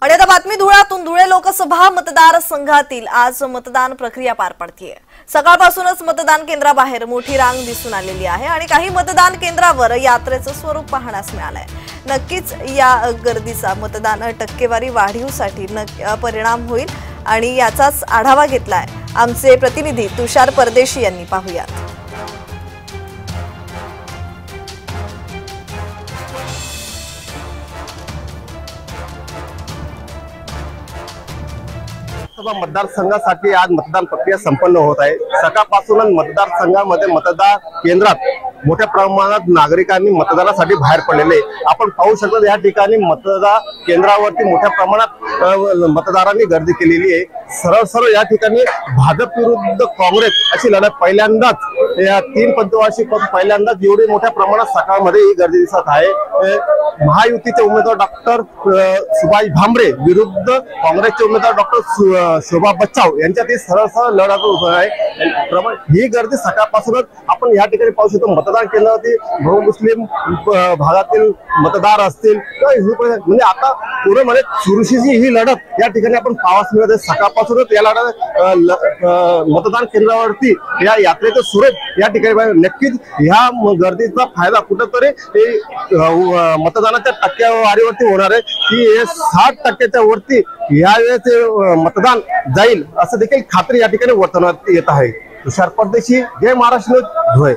आणि आता बातमी धुळ्यातून. धुळे लोकसभा मतदारसंघातील आज मतदान प्रक्रिया पार पडतेय. सकाळपासूनच मतदान केंद्राबाहेर मोठी रांग दिसून आलेली आहे आणि काही मतदान केंद्रावर यात्रेचं स्वरूप पाहण्यास मिळालंय. नक्कीच या गर्दीचा मतदान टक्केवारी वाढीसाठी परिणाम होईल आणि याचाच आढावा घेतलाय आमचे प्रतिनिधी तुषार परदेशी यांनी. पाहूयात. लोकसभा मतदारसंघासाठी आज मतदान प्रक्रिया संपन्न होत आहे. सकाळपासूनच मतदारसंघामध्ये मतदान केंद्रात मोठ्या प्रमाणात नागरिकांनी मतदानासाठी बाहेर पडलेले आपण पाहू शकतो. या ठिकाणी मतदान केंद्रावरती मोठ्या प्रमाणात मतदारांनी गर्दी केलेली आहे. सरळ या ठिकाणी भाजप विरुद्ध काँग्रेस अशी लढत पहिल्यांदाच या 3 पंचवार्षिक पहिल्यांदाच एवढी मोठ्या प्रमाणात सकाळमध्ये ही गर्दी दिसत आहे. महायुतीचे उमेदवार डॉक्टर सुभाष भामरे विरुद्ध काँग्रेसचे उमेदवार डॉक्टर शोभा बच्चाव यांच्यात सरळ लढत आहे. ही गर्दी सकाळपासूनच आपण या ठिकाणी पाहू शकतो. मतदान केंद्रावरती बहुमुस्लिम भागातील मतदार असतील म्हणजे आता पूर्ण म्हणजे चुरशीची ही लढत या ठिकाणी आपण पाहावयास मिळत आहे. सकाळपासूनच या लढत मतदान केंद्रावरती या यात्रेचं स्वरूप या ठिकाणी नक्कीच ह्या गर्दीचा फायदा कुठेतरी मतदानाच्या टक्केवारीवरती होणार आहे की 60% वरती यावेळेस मतदान जाईल असं देखील खात्री या ठिकाणी वर्तवण्यात येत आहे. तुषार परदेशी, जय महाराष्ट्र, धुळे.